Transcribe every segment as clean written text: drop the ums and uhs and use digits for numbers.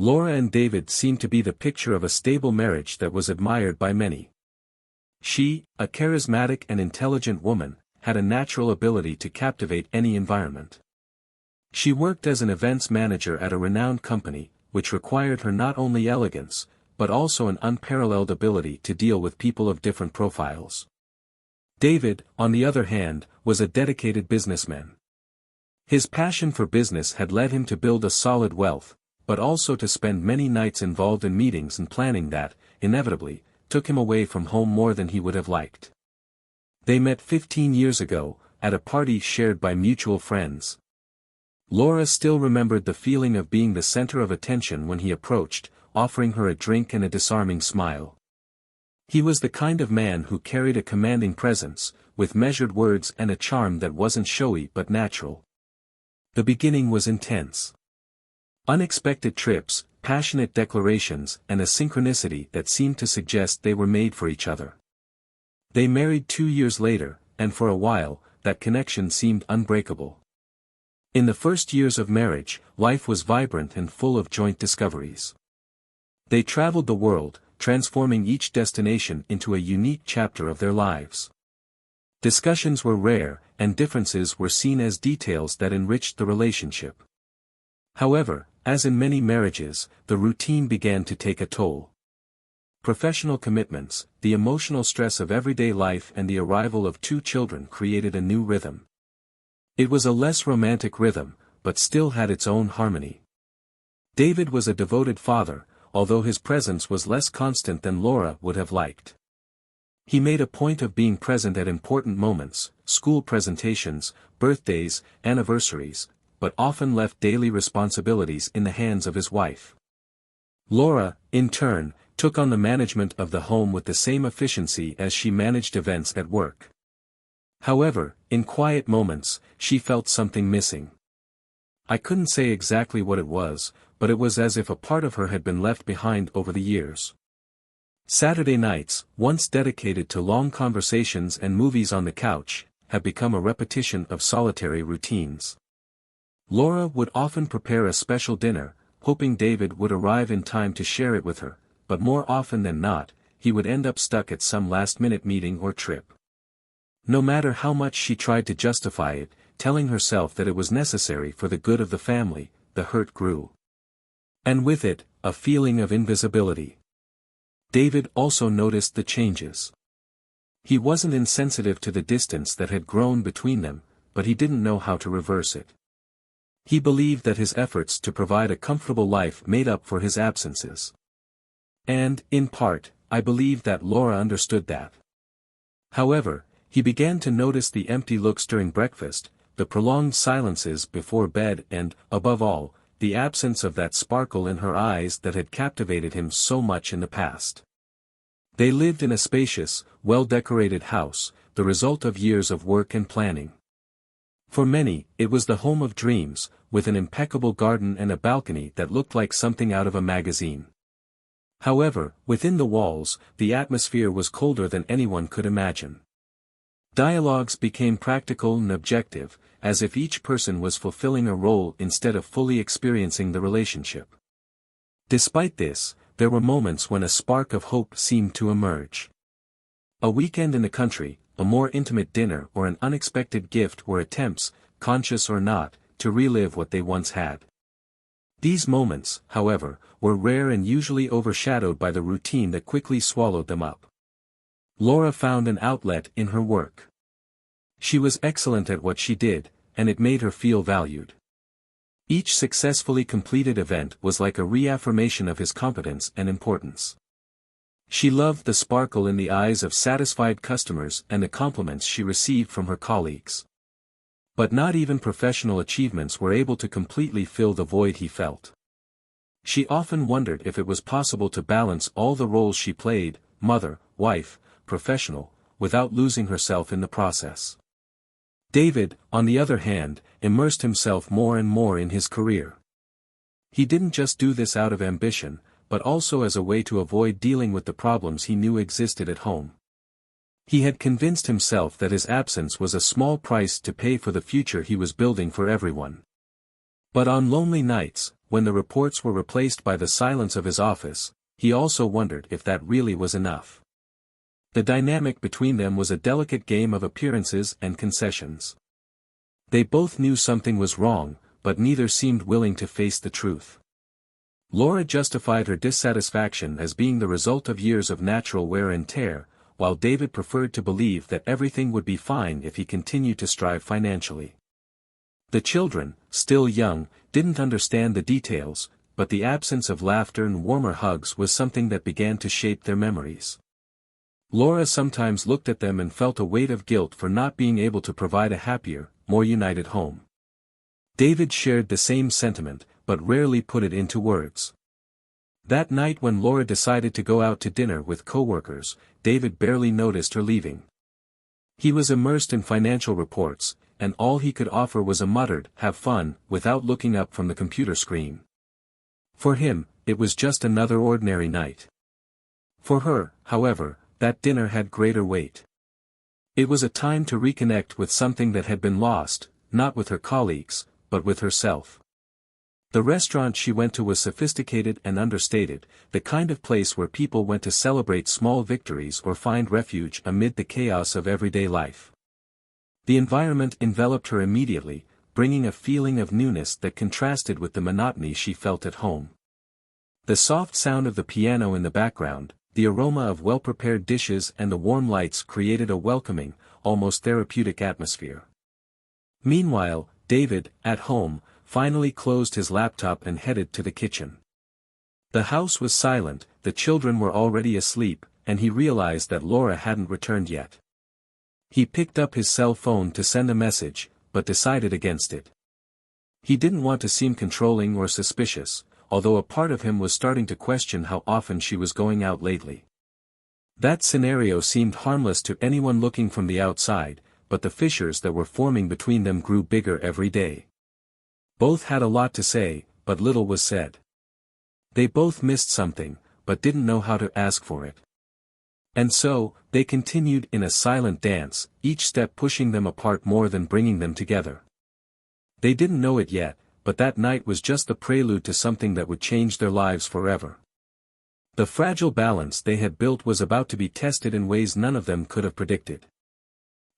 Laura and David seemed to be the picture of a stable marriage that was admired by many. She, a charismatic and intelligent woman, had a natural ability to captivate any environment. She worked as an events manager at a renowned company, which required her not only elegance, but also an unparalleled ability to deal with people of different profiles. David, on the other hand, was a dedicated businessman. His passion for business had led him to build a solid wealth, but also to spend many nights involved in meetings and planning that, inevitably, took him away from home more than he would have liked. They met 15 years ago, at a party shared by mutual friends. Laura still remembered the feeling of being the center of attention when he approached, offering her a drink and a disarming smile. He was the kind of man who carried a commanding presence, with measured words and a charm that wasn't showy but natural. The beginning was intense. Unexpected trips, passionate declarations, and a synchronicity that seemed to suggest they were made for each other. They married 2 years later, and for a while, that connection seemed unbreakable. In the first years of marriage, life was vibrant and full of joint discoveries. They traveled the world, transforming each destination into a unique chapter of their lives. Discussions were rare, and differences were seen as details that enriched the relationship. However, as in many marriages, the routine began to take a toll. Professional commitments, the emotional stress of everyday life and the arrival of 2 children created a new rhythm. It was a less romantic rhythm, but still had its own harmony. David was a devoted father, although his presence was less constant than Laura would have liked. He made a point of being present at important moments, school presentations, birthdays, anniversaries, but often left daily responsibilities in the hands of his wife. Laura, in turn, took on the management of the home with the same efficiency as she managed events at work. However, in quiet moments, she felt something missing. I couldn't say exactly what it was, but it was as if a part of her had been left behind over the years. Saturday nights, once dedicated to long conversations and movies on the couch, have become a repetition of solitary routines. Laura would often prepare a special dinner, hoping David would arrive in time to share it with her, but more often than not, he would end up stuck at some last-minute meeting or trip. No matter how much she tried to justify it, telling herself that it was necessary for the good of the family, the hurt grew. And with it, a feeling of invisibility. David also noticed the changes. He wasn't insensitive to the distance that had grown between them, but he didn't know how to reverse it. He believed that his efforts to provide a comfortable life made up for his absences. And, in part, I believe that Laura understood that. However, he began to notice the empty looks during breakfast, the prolonged silences before bed and, above all, the absence of that sparkle in her eyes that had captivated him so much in the past. They lived in a spacious, well-decorated house, the result of years of work and planning. For many, it was the home of dreams, with an impeccable garden and a balcony that looked like something out of a magazine. However, within the walls, the atmosphere was colder than anyone could imagine. Dialogues became practical and objective, as if each person was fulfilling a role instead of fully experiencing the relationship. Despite this, there were moments when a spark of hope seemed to emerge. A weekend in the country, a more intimate dinner or an unexpected gift were attempts, conscious or not, to relive what they once had. These moments, however, were rare and usually overshadowed by the routine that quickly swallowed them up. Laura found an outlet in her work. She was excellent at what she did, and it made her feel valued. Each successfully completed event was like a reaffirmation of his competence and importance. She loved the sparkle in the eyes of satisfied customers and the compliments she received from her colleagues. But not even professional achievements were able to completely fill the void he felt. She often wondered if it was possible to balance all the roles she played, mother, wife, professional, without losing herself in the process. David, on the other hand, immersed himself more and more in his career. He didn't just do this out of ambition, but also as a way to avoid dealing with the problems he knew existed at home. He had convinced himself that his absence was a small price to pay for the future he was building for everyone. But on lonely nights, when the reports were replaced by the silence of his office, he also wondered if that really was enough. The dynamic between them was a delicate game of appearances and concessions. They both knew something was wrong, but neither seemed willing to face the truth. Laura justified her dissatisfaction as being the result of years of natural wear and tear, while David preferred to believe that everything would be fine if he continued to strive financially. The children, still young, didn't understand the details, but the absence of laughter and warmer hugs was something that began to shape their memories. Laura sometimes looked at them and felt a weight of guilt for not being able to provide a happier, more united home. David shared the same sentiment, but rarely put it into words. That night when Laura decided to go out to dinner with coworkers, David barely noticed her leaving. He was immersed in financial reports, and all he could offer was a muttered, "Have fun," without looking up from the computer screen. For him, it was just another ordinary night. For her, however, that dinner had greater weight. It was a time to reconnect with something that had been lost, not with her colleagues, but with herself. The restaurant she went to was sophisticated and understated, the kind of place where people went to celebrate small victories or find refuge amid the chaos of everyday life. The environment enveloped her immediately, bringing a feeling of newness that contrasted with the monotony she felt at home. The soft sound of the piano in the background, the aroma of well-prepared dishes and the warm lights created a welcoming, almost therapeutic atmosphere. Meanwhile, David, at home, finally closed his laptop and headed to the kitchen. The house was silent, the children were already asleep, and he realized that Laura hadn't returned yet. He picked up his cell phone to send a message, but decided against it. He didn't want to seem controlling or suspicious, although a part of him was starting to question how often she was going out lately. That scenario seemed harmless to anyone looking from the outside, but the fissures that were forming between them grew bigger every day. Both had a lot to say, but little was said. They both missed something, but didn't know how to ask for it. And so, they continued in a silent dance, each step pushing them apart more than bringing them together. They didn't know it yet, but that night was just the prelude to something that would change their lives forever. The fragile balance they had built was about to be tested in ways none of them could have predicted.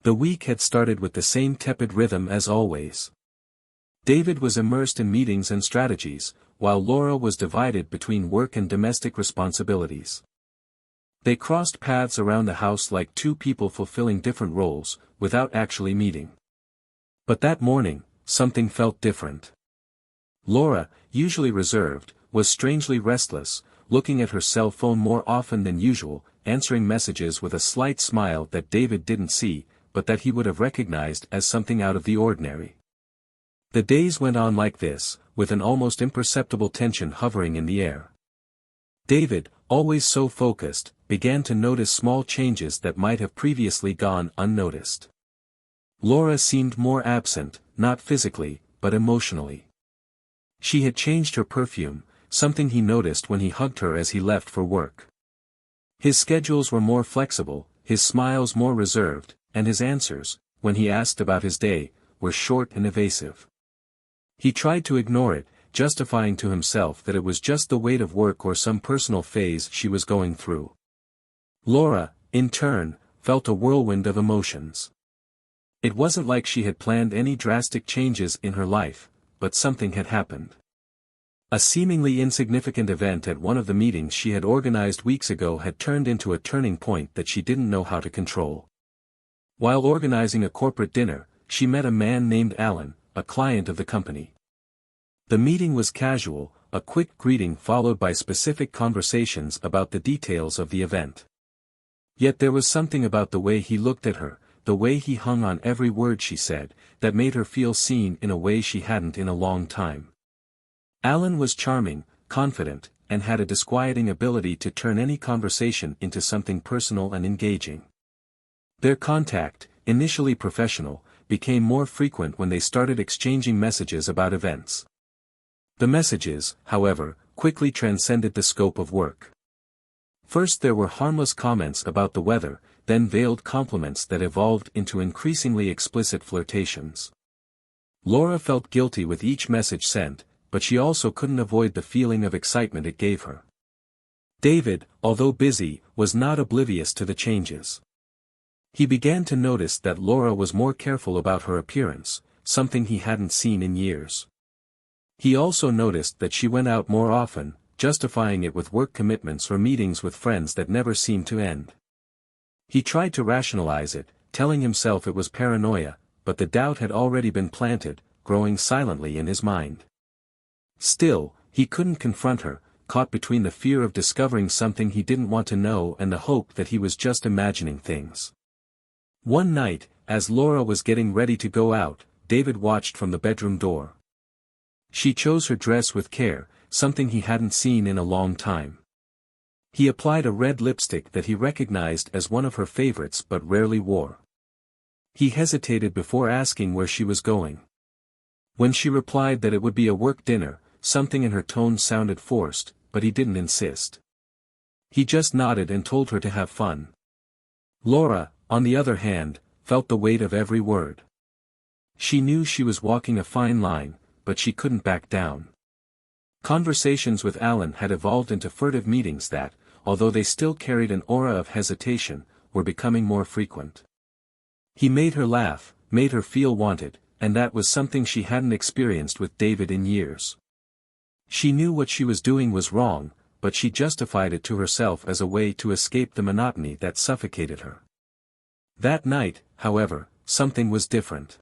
The week had started with the same tepid rhythm as always. David was immersed in meetings and strategies, while Laura was divided between work and domestic responsibilities. They crossed paths around the house like two people fulfilling different roles, without actually meeting. But that morning, something felt different. Laura, usually reserved, was strangely restless, looking at her cell phone more often than usual, answering messages with a slight smile that David didn't see, but that he would have recognized as something out of the ordinary. The days went on like this, with an almost imperceptible tension hovering in the air. David, always so focused, began to notice small changes that might have previously gone unnoticed. Laura seemed more absent, not physically, but emotionally. She had changed her perfume, something he noticed when he hugged her as he left for work. His schedules were more flexible, his smiles more reserved, and his answers, when he asked about his day, were short and evasive. He tried to ignore it, justifying to himself that it was just the weight of work or some personal phase she was going through. Laura, in turn, felt a whirlwind of emotions. It wasn't like she had planned any drastic changes in her life, but something had happened. A seemingly insignificant event at one of the meetings she had organized weeks ago had turned into a turning point that she didn't know how to control. While organizing a corporate dinner, she met a man named Alan, a client of the company. The meeting was casual, a quick greeting followed by specific conversations about the details of the event. Yet there was something about the way he looked at her, the way he hung on every word she said, that made her feel seen in a way she hadn't in a long time. Alan was charming, confident, and had a disquieting ability to turn any conversation into something personal and engaging. Their contact, initially professional, became more frequent when they started exchanging messages about events. The messages, however, quickly transcended the scope of work. First there were harmless comments about the weather, then veiled compliments that evolved into increasingly explicit flirtations. Laura felt guilty with each message sent, but she also couldn't avoid the feeling of excitement it gave her. David, although busy, was not oblivious to the changes. He began to notice that Laura was more careful about her appearance, something he hadn't seen in years. He also noticed that she went out more often, justifying it with work commitments or meetings with friends that never seemed to end. He tried to rationalize it, telling himself it was paranoia, but the doubt had already been planted, growing silently in his mind. Still, he couldn't confront her, caught between the fear of discovering something he didn't want to know and the hope that he was just imagining things. One night, as Laura was getting ready to go out, David watched from the bedroom door. She chose her dress with care, something he hadn't seen in a long time. He applied a red lipstick that he recognized as one of her favorites but rarely wore. He hesitated before asking where she was going. When she replied that it would be a work dinner, something in her tone sounded forced, but he didn't insist. He just nodded and told her to have fun. Laura, on the other hand, felt the weight of every word. She knew she was walking a fine line, but she couldn't back down. Conversations with Alan had evolved into furtive meetings that, although they still carried an aura of hesitation, were becoming more frequent. He made her laugh, made her feel wanted, and that was something she hadn't experienced with David in years. She knew what she was doing was wrong, but she justified it to herself as a way to escape the monotony that suffocated her. That night, however, something was different.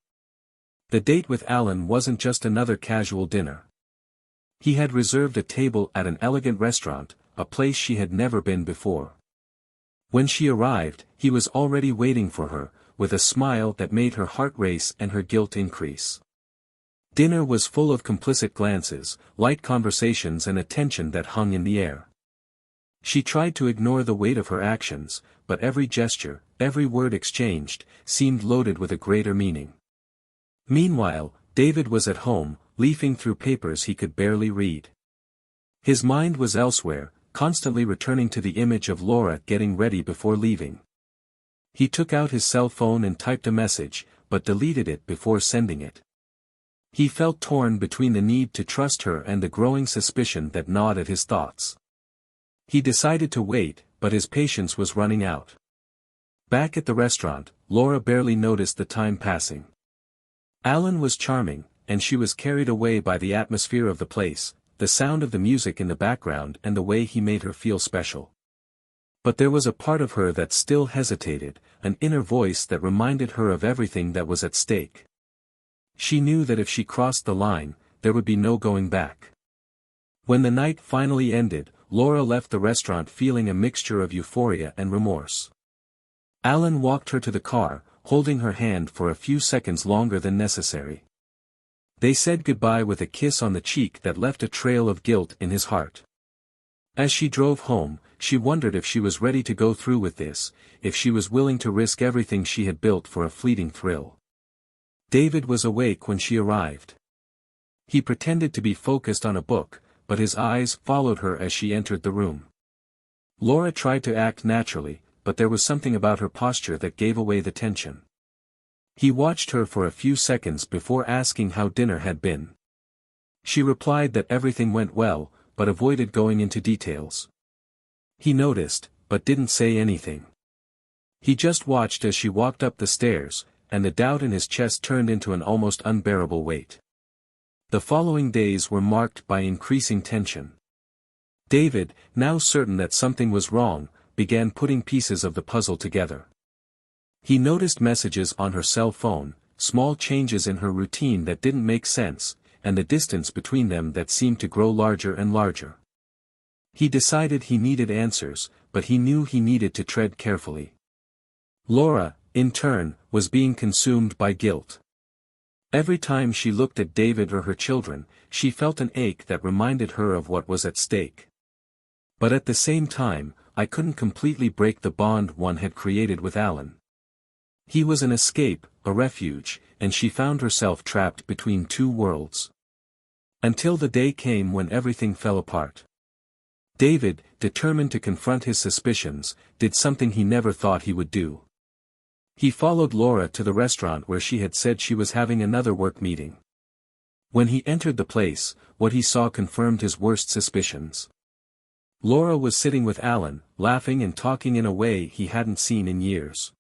The date with Alan wasn't just another casual dinner. He had reserved a table at an elegant restaurant, a place she had never been before. When she arrived, he was already waiting for her, with a smile that made her heart race and her guilt increase. Dinner was full of complicit glances, light conversations and a tension that hung in the air. She tried to ignore the weight of her actions, but every gesture, every word exchanged, seemed loaded with a greater meaning. Meanwhile, David was at home, leafing through papers he could barely read. His mind was elsewhere, constantly returning to the image of Laura getting ready before leaving. He took out his cell phone and typed a message, but deleted it before sending it. He felt torn between the need to trust her and the growing suspicion that gnawed at his thoughts. He decided to wait, but his patience was running out. Back at the restaurant, Laura barely noticed the time passing. Alan was charming, and she was carried away by the atmosphere of the place, the sound of the music in the background and the way he made her feel special. But there was a part of her that still hesitated, an inner voice that reminded her of everything that was at stake. She knew that if she crossed the line, there would be no going back. When the night finally ended, Laura left the restaurant feeling a mixture of euphoria and remorse. Alan walked her to the car, holding her hand for a few seconds longer than necessary. They said goodbye with a kiss on the cheek that left a trail of guilt in his heart. As she drove home, she wondered if she was ready to go through with this, if she was willing to risk everything she had built for a fleeting thrill. David was awake when she arrived. He pretended to be focused on a book, but his eyes followed her as she entered the room. Laura tried to act naturally, but there was something about her posture that gave away the tension. He watched her for a few seconds before asking how dinner had been. She replied that everything went well, but avoided going into details. He noticed, but didn't say anything. He just watched as she walked up the stairs, and the doubt in his chest turned into an almost unbearable weight. The following days were marked by increasing tension. David, now certain that something was wrong, began putting pieces of the puzzle together. He noticed messages on her cell phone, small changes in her routine that didn't make sense, and the distance between them that seemed to grow larger and larger. He decided he needed answers, but he knew he needed to tread carefully. Laura, in turn, was being consumed by guilt. Every time she looked at David or her children, she felt an ache that reminded her of what was at stake. But at the same time, I couldn't completely break the bond one had created with Alan. He was an escape, a refuge, and she found herself trapped between two worlds. Until the day came when everything fell apart. David, determined to confront his suspicions, did something he never thought he would do. He followed Laura to the restaurant where she had said she was having another work meeting. When he entered the place, what he saw confirmed his worst suspicions. Laura was sitting with Alan, laughing and talking in a way he hadn't seen in years.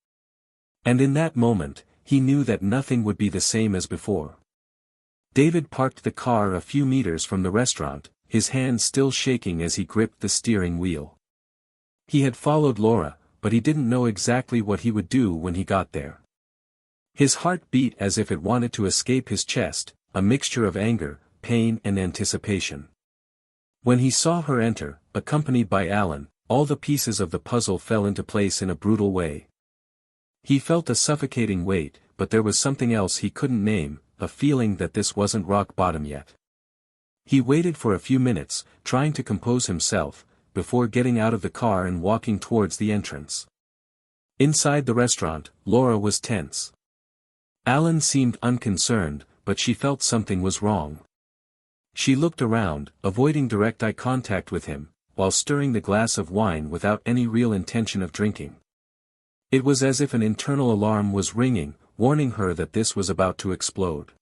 And in that moment, he knew that nothing would be the same as before. David parked the car a few meters from the restaurant, his hands still shaking as he gripped the steering wheel. He had followed Laura, but he didn't know exactly what he would do when he got there. His heart beat as if it wanted to escape his chest, a mixture of anger, pain and anticipation. When he saw her enter, accompanied by Alan, all the pieces of the puzzle fell into place in a brutal way. He felt a suffocating weight, but there was something else he couldn't name, a feeling that this wasn't rock bottom yet. He waited for a few minutes, trying to compose himself, before getting out of the car and walking towards the entrance. Inside the restaurant, Laura was tense. Alan seemed unconcerned, but she felt something was wrong. She looked around, avoiding direct eye contact with him, while stirring the glass of wine without any real intention of drinking. It was as if an internal alarm was ringing, warning her that this was about to explode.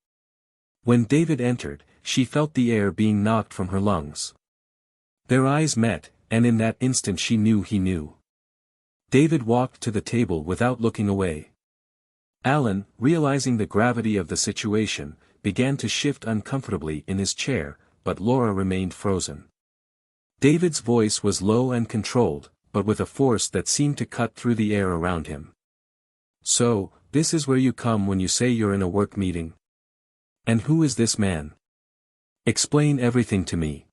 When David entered, she felt the air being knocked from her lungs. Their eyes met, and in that instant she knew he knew. David walked to the table without looking away. Alan, realizing the gravity of the situation, began to shift uncomfortably in his chair, but Laura remained frozen. David's voice was low and controlled, but with a force that seemed to cut through the air around him. "So, this is where you come when you say you're in a work meeting? And who is this man? Explain everything to me."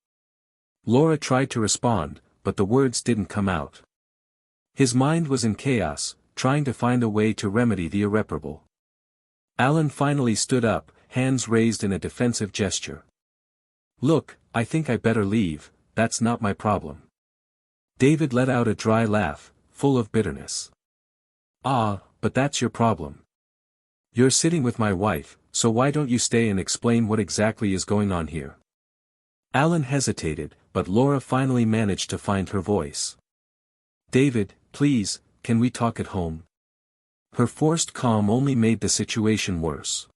Laura tried to respond, but the words didn't come out. His mind was in chaos, trying to find a way to remedy the irreparable. Alan finally stood up, hands raised in a defensive gesture. "Look, I think I better leave, that's not my problem." David let out a dry laugh, full of bitterness. "Ah, but that's your problem. You're sitting with my wife, so why don't you stay and explain what exactly is going on here?" Alan hesitated, but Laura finally managed to find her voice. "David, please, can we talk at home?" Her forced calm only made the situation worse.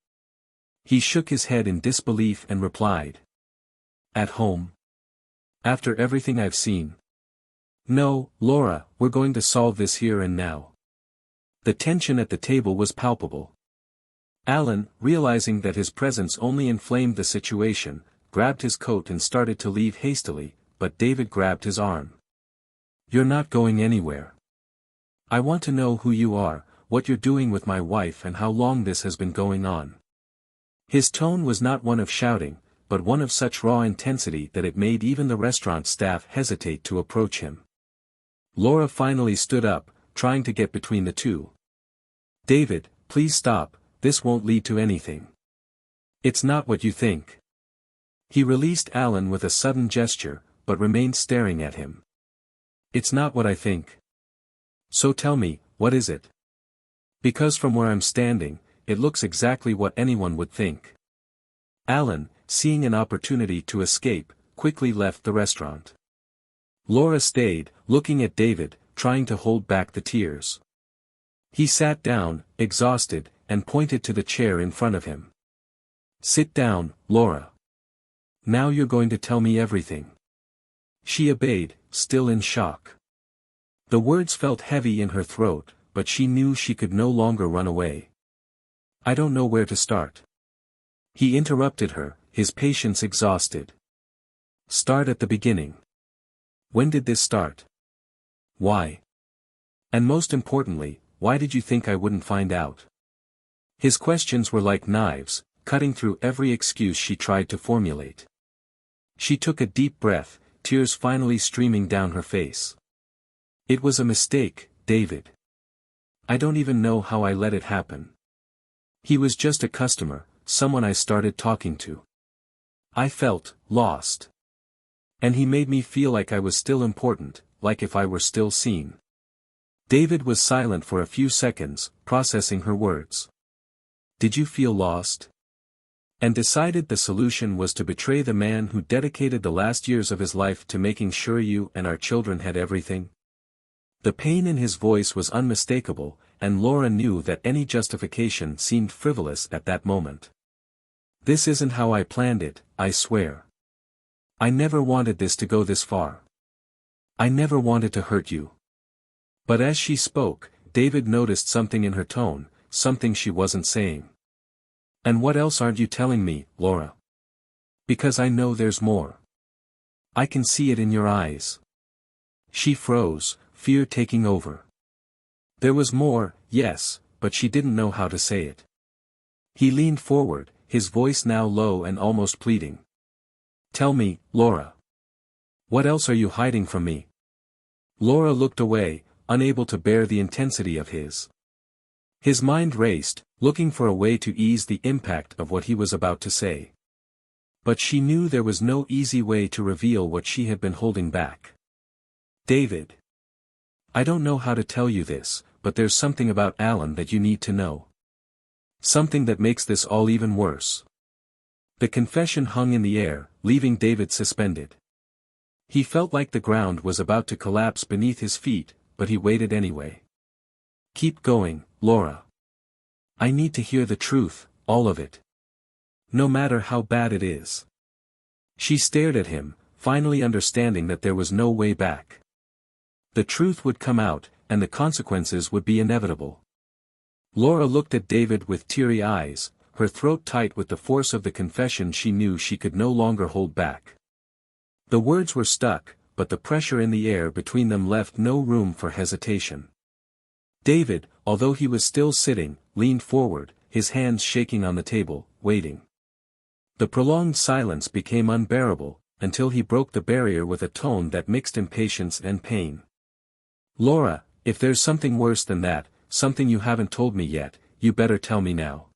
He shook his head in disbelief and replied. "At home? After everything I've seen? No, Laura, we're going to solve this here and now." The tension at the table was palpable. Alan, realizing that his presence only inflamed the situation, grabbed his coat and started to leave hastily, but David grabbed his arm. "You're not going anywhere. I want to know who you are, what you're doing with my wife and how long this has been going on." His tone was not one of shouting, but one of such raw intensity that it made even the restaurant staff hesitate to approach him. Laura finally stood up, trying to get between the two. "David, please stop, this won't lead to anything. It's not what you think." He released Alan with a sudden gesture, but remained staring at him. "It's not what I think. So tell me, what is it? Because from where I'm standing, it looks exactly what anyone would think." Alan, seeing an opportunity to escape, quickly left the restaurant. Laura stayed, looking at David, trying to hold back the tears. He sat down, exhausted, and pointed to the chair in front of him. "Sit down, Laura. Now you're going to tell me everything." She obeyed, still in shock. The words felt heavy in her throat, but she knew she could no longer run away. "I don't know where to start." He interrupted her, his patience exhausted. "Start at the beginning. When did this start? Why? And most importantly, why did you think I wouldn't find out?" His questions were like knives, cutting through every excuse she tried to formulate. She took a deep breath, tears finally streaming down her face. "It was a mistake, David. I don't even know how I let it happen. He was just a customer, someone I started talking to. I felt lost. And he made me feel like I was still important, like if I were still seen." David was silent for a few seconds, processing her words. "Did you feel lost? And decided the solution was to betray the man who dedicated the last years of his life to making sure you and our children had everything?" The pain in his voice was unmistakable, and Laura knew that any justification seemed frivolous at that moment. This isn't how I planned it, I swear. I never wanted this to go this far. I never wanted to hurt you. But as she spoke, David noticed something in her tone, something she wasn't saying. And what else aren't you telling me, Laura? Because I know there's more. I can see it in your eyes. She froze, fear taking over. There was more, yes, but she didn't know how to say it. He leaned forward, his voice now low and almost pleading. Tell me, Laura. What else are you hiding from me? Laura looked away, unable to bear the intensity of his. His mind raced, looking for a way to ease the impact of what he was about to say. But she knew there was no easy way to reveal what she had been holding back. David. I don't know how to tell you this, but there's something about Alan that you need to know. Something that makes this all even worse. The confession hung in the air, leaving David suspended. He felt like the ground was about to collapse beneath his feet, but he waited anyway. Keep going, Laura. I need to hear the truth, all of it. No matter how bad it is. She stared at him, finally understanding that there was no way back. The truth would come out, and the consequences would be inevitable. Laura looked at David with teary eyes, her throat tight with the force of the confession she knew she could no longer hold back. The words were stuck, but the pressure in the air between them left no room for hesitation. David, although he was still sitting, leaned forward, his hands shaking on the table, waiting. The prolonged silence became unbearable, until he broke the barrier with a tone that mixed impatience and pain. Laura, if there's something worse than that, something you haven't told me yet, you better tell me now.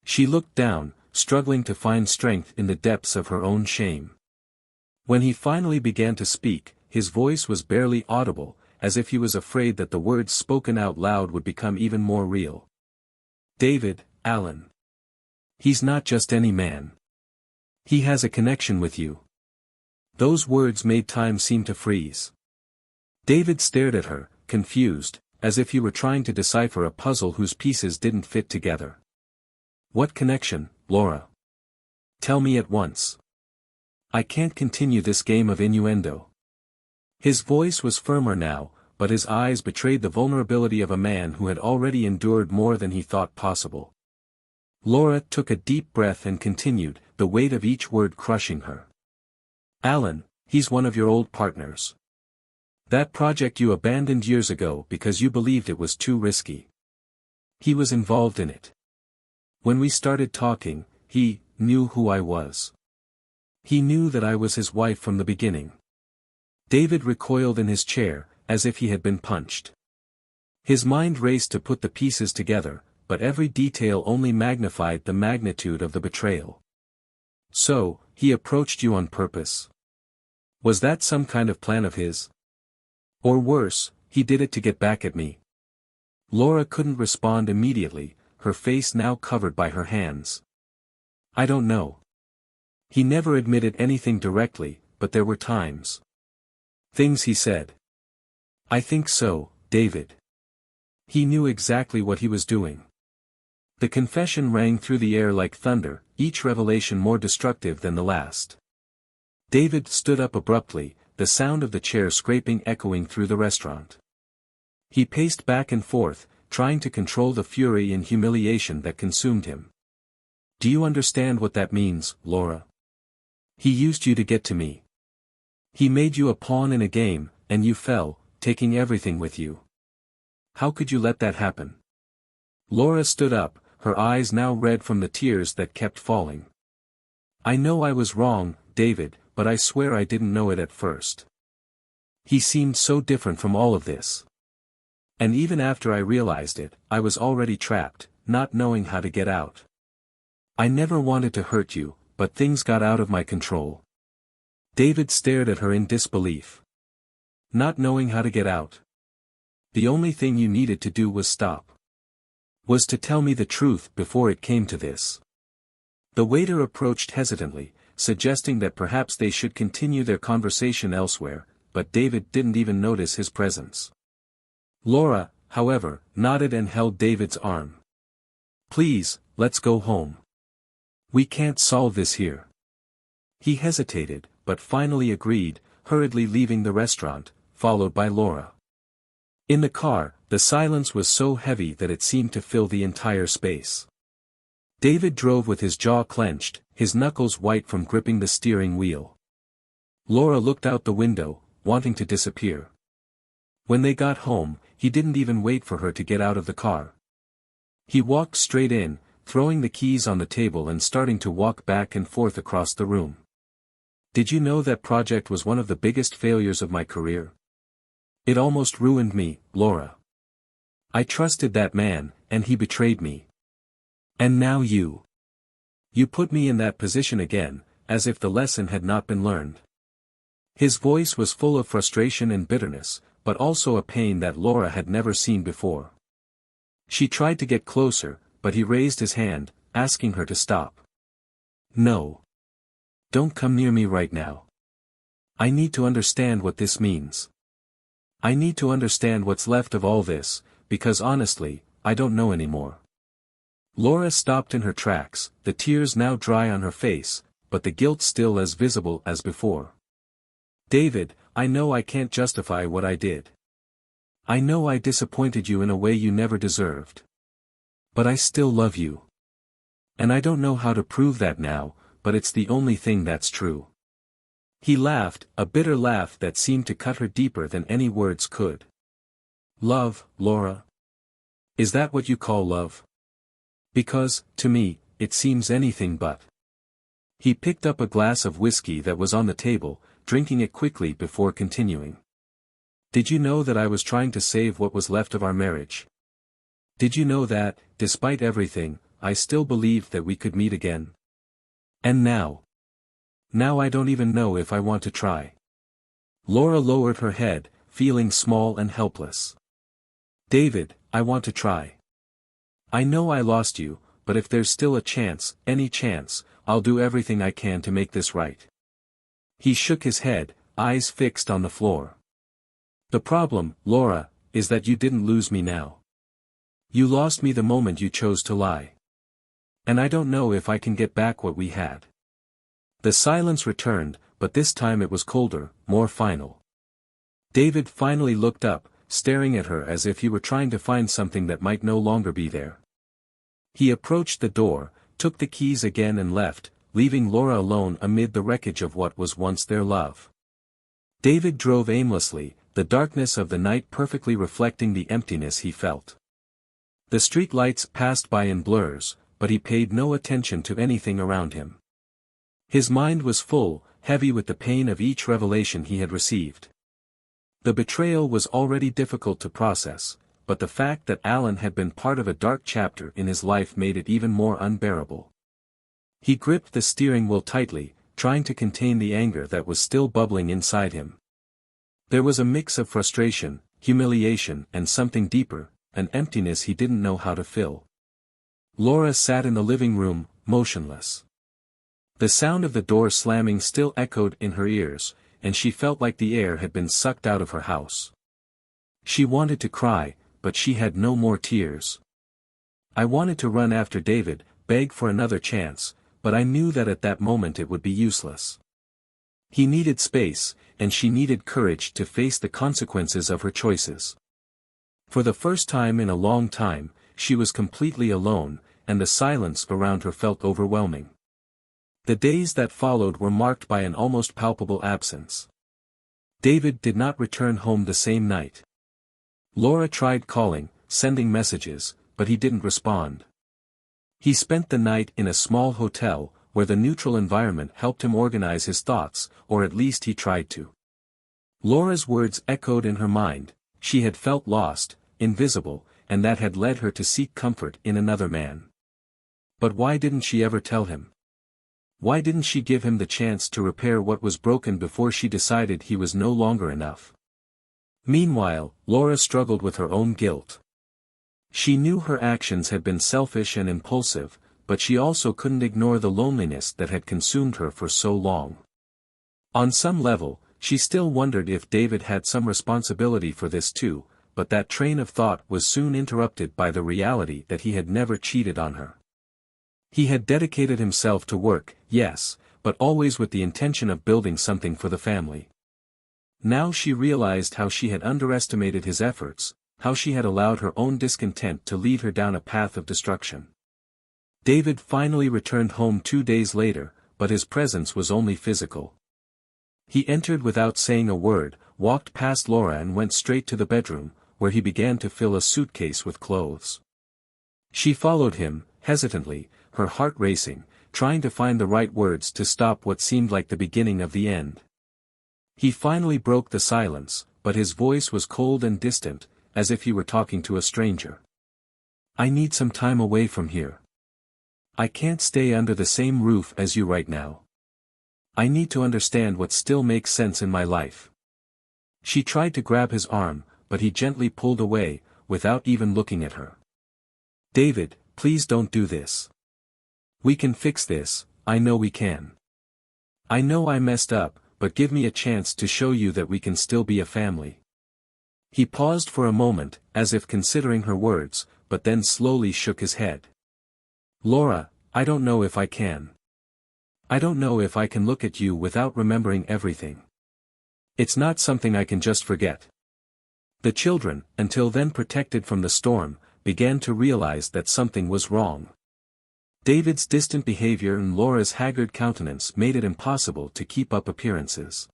She looked down, struggling to find strength in the depths of her own shame. When he finally began to speak, his voice was barely audible, as if he was afraid that the words spoken out loud would become even more real. David, Alan. He's not just any man. He has a connection with you. Those words made time seem to freeze. David stared at her, confused, as if he were trying to decipher a puzzle whose pieces didn't fit together. What connection, Laura? Tell me at once. I can't continue this game of innuendo. His voice was firmer now, but his eyes betrayed the vulnerability of a man who had already endured more than he thought possible. Laura took a deep breath and continued, the weight of each word crushing her. Alan, he's one of your old partners. That project you abandoned years ago because you believed it was too risky. He was involved in it. When we started talking, he knew who I was. He knew that I was his wife from the beginning. David recoiled in his chair, as if he had been punched. His mind raced to put the pieces together, but every detail only magnified the magnitude of the betrayal. So, he approached you on purpose. Was that some kind of plan of his? Or worse, he did it to get back at me. Laura couldn't respond immediately, her face now covered by her hands. I don't know. He never admitted anything directly, but there were times. Things he said. I think so, David. He knew exactly what he was doing. The confession rang through the air like thunder, each revelation more destructive than the last. David stood up abruptly, the sound of the chair scraping echoing through the restaurant. He paced back and forth, trying to control the fury and humiliation that consumed him. Do you understand what that means, Laura? He used you to get to me. He made you a pawn in a game, and you fell, taking everything with you. How could you let that happen? Laura stood up, her eyes now red from the tears that kept falling. I know I was wrong, David, but I swear I didn't know it at first. He seemed so different from all of this. And even after I realized it, I was already trapped, not knowing how to get out. I never wanted to hurt you, but things got out of my control. David stared at her in disbelief. Not knowing how to get out. The only thing you needed to do was stop. Was to tell me the truth before it came to this. The waiter approached hesitantly, suggesting that perhaps they should continue their conversation elsewhere, but David didn't even notice his presence. Laura, however, nodded and held David's arm. Please, let's go home. We can't solve this here. He hesitated, but finally agreed, hurriedly leaving the restaurant, followed by Laura. In the car, the silence was so heavy that it seemed to fill the entire space. David drove with his jaw clenched, his knuckles white from gripping the steering wheel. Laura looked out the window, wanting to disappear. When they got home, he didn't even wait for her to get out of the car. He walked straight in, throwing the keys on the table and starting to walk back and forth across the room. Did you know that project was one of the biggest failures of my career? It almost ruined me, Laura. I trusted that man, and he betrayed me. And now you. You put me in that position again, as if the lesson had not been learned. His voice was full of frustration and bitterness, but also a pain that Laura had never seen before. She tried to get closer, but he raised his hand, asking her to stop. No. Don't come near me right now. I need to understand what this means. I need to understand what's left of all this, because honestly, I don't know anymore. Laura stopped in her tracks, the tears now dry on her face, but the guilt still as visible as before. David, I know I can't justify what I did. I know I disappointed you in a way you never deserved. But I still love you. And I don't know how to prove that now, but it's the only thing that's true. He laughed, a bitter laugh that seemed to cut her deeper than any words could. Love, Laura? Is that what you call love? Because, to me, it seems anything but. He picked up a glass of whiskey that was on the table, drinking it quickly before continuing. Did you know that I was trying to save what was left of our marriage? Did you know that, despite everything, I still believed that we could meet again? And now? Now I don't even know if I want to try. Laura lowered her head, feeling small and helpless. David, I want to try. I know I lost you, but if there's still a chance, any chance, I'll do everything I can to make this right. He shook his head, eyes fixed on the floor. The problem, Laura, is that you didn't lose me now. You lost me the moment you chose to lie. And I don't know if I can get back what we had. The silence returned, but this time it was colder, more final. David finally looked up, staring at her as if he were trying to find something that might no longer be there. He approached the door, took the keys again and left, leaving Laura alone amid the wreckage of what was once their love. David drove aimlessly, the darkness of the night perfectly reflecting the emptiness he felt. The street lights passed by in blurs, but he paid no attention to anything around him. His mind was full, heavy with the pain of each revelation he had received. The betrayal was already difficult to process, but the fact that Alan had been part of a dark chapter in his life made it even more unbearable. He gripped the steering wheel tightly, trying to contain the anger that was still bubbling inside him. There was a mix of frustration, humiliation and something deeper, an emptiness he didn't know how to fill. Laura sat in the living room, motionless. The sound of the door slamming still echoed in her ears, and she felt like the air had been sucked out of her house. She wanted to cry, but she had no more tears. I wanted to run after David, beg for another chance, but I knew that at that moment it would be useless. He needed space, and she needed courage to face the consequences of her choices. For the first time in a long time, she was completely alone, and the silence around her felt overwhelming. The days that followed were marked by an almost palpable absence. David did not return home the same night. Laura tried calling, sending messages, but he didn't respond. He spent the night in a small hotel, where the neutral environment helped him organize his thoughts, or at least he tried to. Laura's words echoed in her mind. She had felt lost, invisible, and that had led her to seek comfort in another man. But why didn't she ever tell him? Why didn't she give him the chance to repair what was broken before she decided he was no longer enough? Meanwhile, Laura struggled with her own guilt. She knew her actions had been selfish and impulsive, but she also couldn't ignore the loneliness that had consumed her for so long. On some level, she still wondered if David had some responsibility for this too, but that train of thought was soon interrupted by the reality that he had never cheated on her. He had dedicated himself to work, yes, but always with the intention of building something for the family. Now she realized how she had underestimated his efforts, how she had allowed her own discontent to lead her down a path of destruction. David finally returned home 2 days later, but his presence was only physical. He entered without saying a word, walked past Laura and went straight to the bedroom, where he began to fill a suitcase with clothes. She followed him, hesitantly, her heart racing, trying to find the right words to stop what seemed like the beginning of the end. He finally broke the silence, but his voice was cold and distant, as if he were talking to a stranger. "I need some time away from here. I can't stay under the same roof as you right now. I need to understand what still makes sense in my life." She tried to grab his arm, but he gently pulled away, without even looking at her. "David, please don't do this. We can fix this, I know we can. I know I messed up, but give me a chance to show you that we can still be a family." He paused for a moment, as if considering her words, but then slowly shook his head. "Laura, I don't know if I can. I don't know if I can look at you without remembering everything. It's not something I can just forget." The children, until then protected from the storm, began to realize that something was wrong. David's distant behavior and Laura's haggard countenance made it impossible to keep up appearances.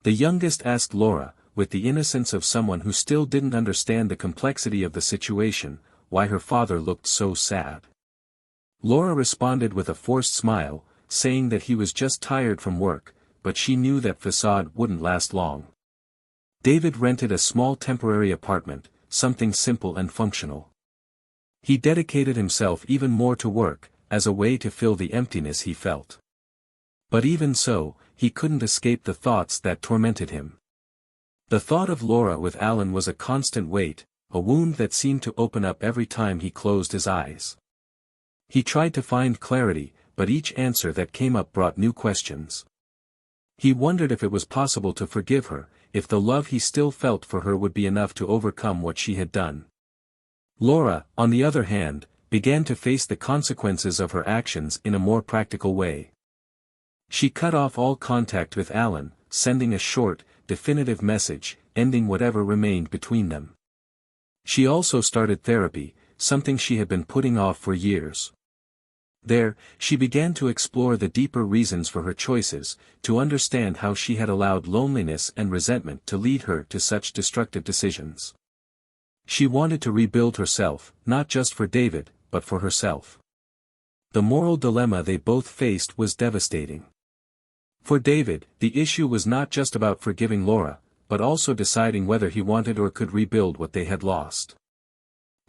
The youngest asked Laura, with the innocence of someone who still didn't understand the complexity of the situation, why her father looked so sad. Laura responded with a forced smile, saying that he was just tired from work, but she knew that facade wouldn't last long. David rented a small temporary apartment, something simple and functional. He dedicated himself even more to work, as a way to fill the emptiness he felt. But even so, he couldn't escape the thoughts that tormented him. The thought of Laura with Alan was a constant weight, a wound that seemed to open up every time he closed his eyes. He tried to find clarity, but each answer that came up brought new questions. He wondered if it was possible to forgive her, if the love he still felt for her would be enough to overcome what she had done. Laura, on the other hand, began to face the consequences of her actions in a more practical way. She cut off all contact with Alan, sending a short, definitive message, ending whatever remained between them. She also started therapy, something she had been putting off for years. There, she began to explore the deeper reasons for her choices, to understand how she had allowed loneliness and resentment to lead her to such destructive decisions. She wanted to rebuild herself, not just for David, but for herself. The moral dilemma they both faced was devastating. For David, the issue was not just about forgiving Laura, but also deciding whether he wanted or could rebuild what they had lost.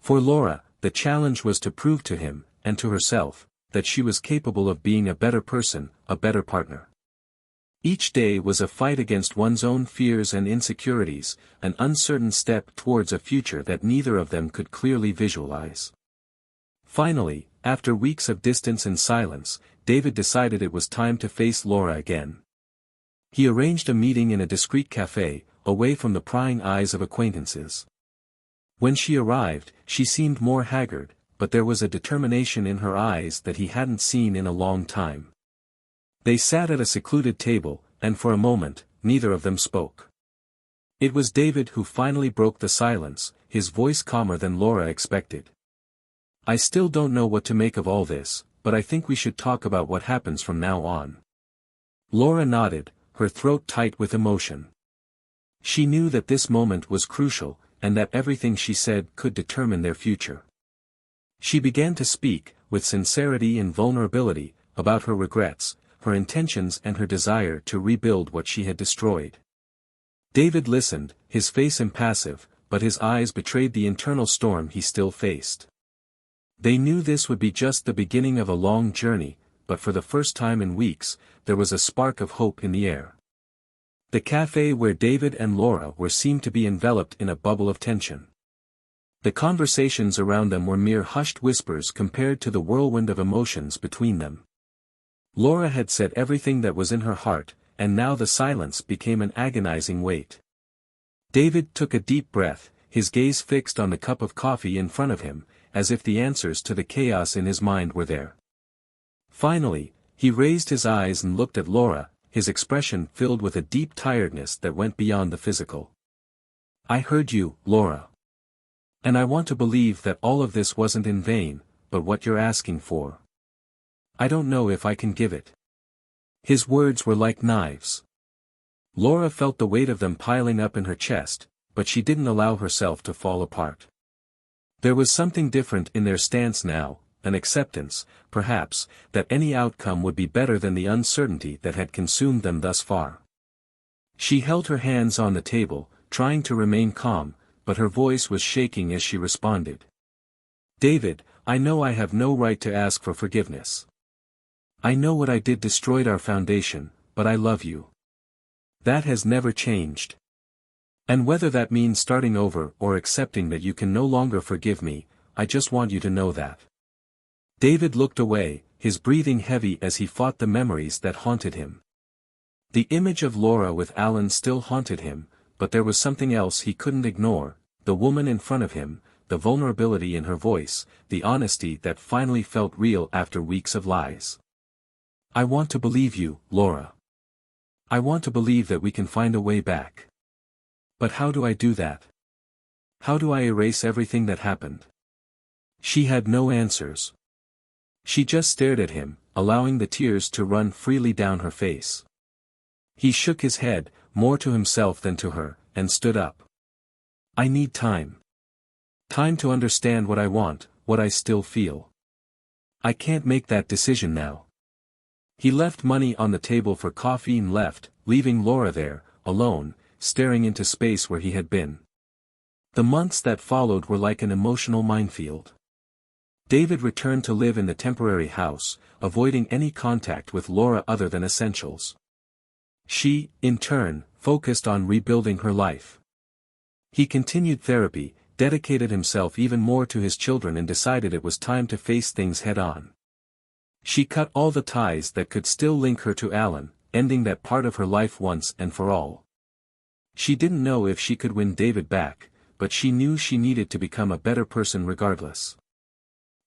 For Laura, the challenge was to prove to him, and to herself, that she was capable of being a better person, a better partner. Each day was a fight against one's own fears and insecurities, an uncertain step towards a future that neither of them could clearly visualize. Finally, after weeks of distance and silence, David decided it was time to face Laura again. He arranged a meeting in a discreet cafe, away from the prying eyes of acquaintances. When she arrived, she seemed more haggard, but there was a determination in her eyes that he hadn't seen in a long time. They sat at a secluded table, and for a moment, neither of them spoke. It was David who finally broke the silence, his voice calmer than Laura expected. "I still don't know what to make of all this, but I think we should talk about what happens from now on." Laura nodded, her throat tight with emotion. She knew that this moment was crucial, and that everything she said could determine their future. She began to speak, with sincerity and vulnerability, about her regrets, her intentions and her desire to rebuild what she had destroyed. David listened, his face impassive, but his eyes betrayed the internal storm he still faced. They knew this would be just the beginning of a long journey, but for the first time in weeks, there was a spark of hope in the air. The cafe where David and Laura were seemed to be enveloped in a bubble of tension. The conversations around them were mere hushed whispers compared to the whirlwind of emotions between them. Laura had said everything that was in her heart, and now the silence became an agonizing weight. David took a deep breath, his gaze fixed on the cup of coffee in front of him, as if the answers to the chaos in his mind were there. Finally, he raised his eyes and looked at Laura, his expression filled with a deep tiredness that went beyond the physical. "I heard you, Laura. And I want to believe that all of this wasn't in vain, but what you're asking for. I don't know if I can give it." His words were like knives. Laura felt the weight of them piling up in her chest, but she didn't allow herself to fall apart. There was something different in their stance now, an acceptance, perhaps, that any outcome would be better than the uncertainty that had consumed them thus far. She held her hands on the table, trying to remain calm, but her voice was shaking as she responded. "David, I know I have no right to ask for forgiveness. I know what I did destroyed our foundation, but I love you. That has never changed. And whether that means starting over or accepting that you can no longer forgive me, I just want you to know that." David looked away, his breathing heavy as he fought the memories that haunted him. The image of Laura with Alan still haunted him, but there was something else he couldn't ignore, the woman in front of him, the vulnerability in her voice, the honesty that finally felt real after weeks of lies. "I want to believe you, Laura. I want to believe that we can find a way back. But how do I do that? How do I erase everything that happened?" She had no answers. She just stared at him, allowing the tears to run freely down her face. He shook his head, more to himself than to her, and stood up. "I need time. Time to understand what I want, what I still feel. I can't make that decision now." He left money on the table for coffee and left, leaving Laura there, alone, staring into space where he had been. The months that followed were like an emotional minefield. David returned to live in the temporary house, avoiding any contact with Laura other than essentials. She, in turn, focused on rebuilding her life. He continued therapy, dedicated himself even more to his children and decided it was time to face things head-on. She cut all the ties that could still link her to Alan, ending that part of her life once and for all. She didn't know if she could win David back, but she knew she needed to become a better person regardless.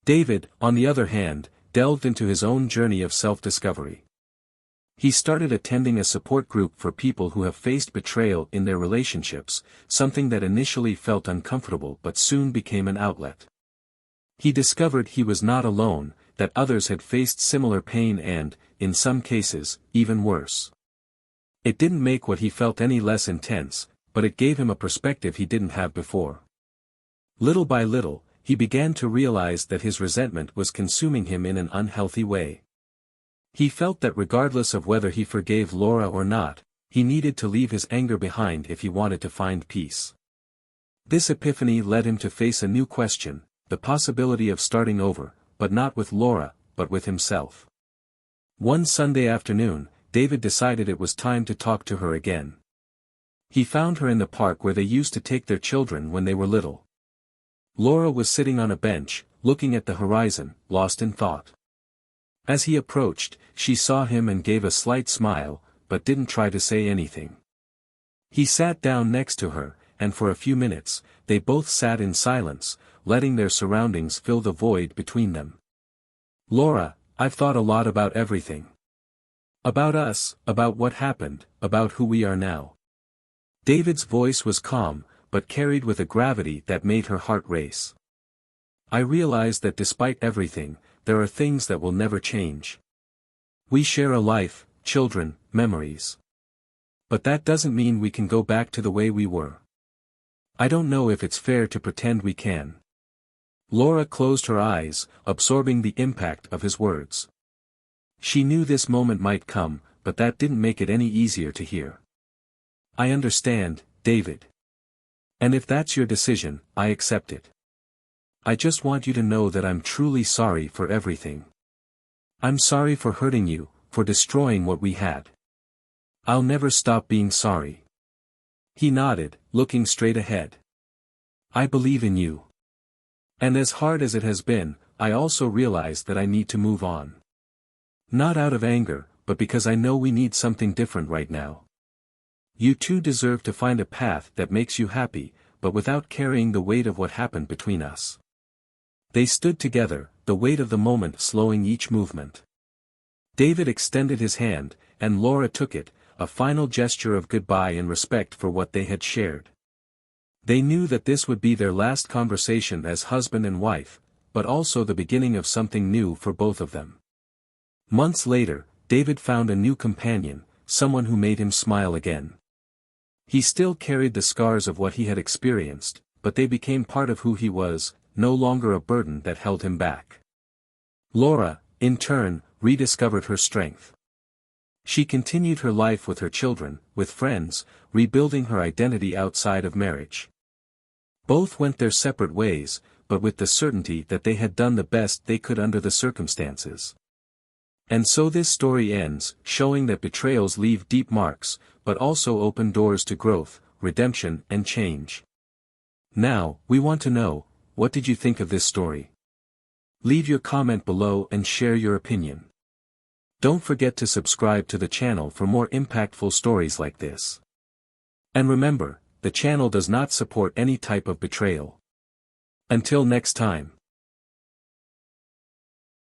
David, on the other hand, delved into his own journey of self-discovery. He started attending a support group for people who have faced betrayal in their relationships, something that initially felt uncomfortable but soon became an outlet. He discovered he was not alone, that others had faced similar pain and, in some cases, even worse. It didn't make what he felt any less intense, but it gave him a perspective he didn't have before. Little by little, he began to realize that his resentment was consuming him in an unhealthy way. He felt that regardless of whether he forgave Laura or not, he needed to leave his anger behind if he wanted to find peace. This epiphany led him to face a new question, the possibility of starting over, but not with Laura, but with himself. One Sunday afternoon, David decided it was time to talk to her again. He found her in the park where they used to take their children when they were little. Laura was sitting on a bench, looking at the horizon, lost in thought. As he approached, she saw him and gave a slight smile, but didn't try to say anything. He sat down next to her, and for a few minutes, they both sat in silence, letting their surroundings fill the void between them. "Laura, I've thought a lot about everything. About us, about what happened, about who we are now." David's voice was calm, but carried with a gravity that made her heart race. "I realize that despite everything, there are things that will never change. We share a life, children, memories. But that doesn't mean we can go back to the way we were. I don't know if it's fair to pretend we can." Laura closed her eyes, absorbing the impact of his words. She knew this moment might come, but that didn't make it any easier to hear. "I understand, David. And if that's your decision, I accept it. I just want you to know that I'm truly sorry for everything. I'm sorry for hurting you, for destroying what we had. I'll never stop being sorry." He nodded, looking straight ahead. "I believe in you. And as hard as it has been, I also realize that I need to move on. Not out of anger, but because I know we need something different right now. You too deserve to find a path that makes you happy, but without carrying the weight of what happened between us." They stood together, the weight of the moment slowing each movement. David extended his hand, and Laura took it, a final gesture of goodbye and respect for what they had shared. They knew that this would be their last conversation as husband and wife, but also the beginning of something new for both of them. Months later, David found a new companion, someone who made him smile again. He still carried the scars of what he had experienced, but they became part of who he was, no longer a burden that held him back. Laura, in turn, rediscovered her strength. She continued her life with her children, with friends, rebuilding her identity outside of marriage. Both went their separate ways, but with the certainty that they had done the best they could under the circumstances. And so this story ends, showing that betrayals leave deep marks, but also open doors to growth, redemption, and change. Now, we want to know, what did you think of this story? Leave your comment below and share your opinion. Don't forget to subscribe to the channel for more impactful stories like this. And remember, the channel does not support any type of betrayal. Until next time.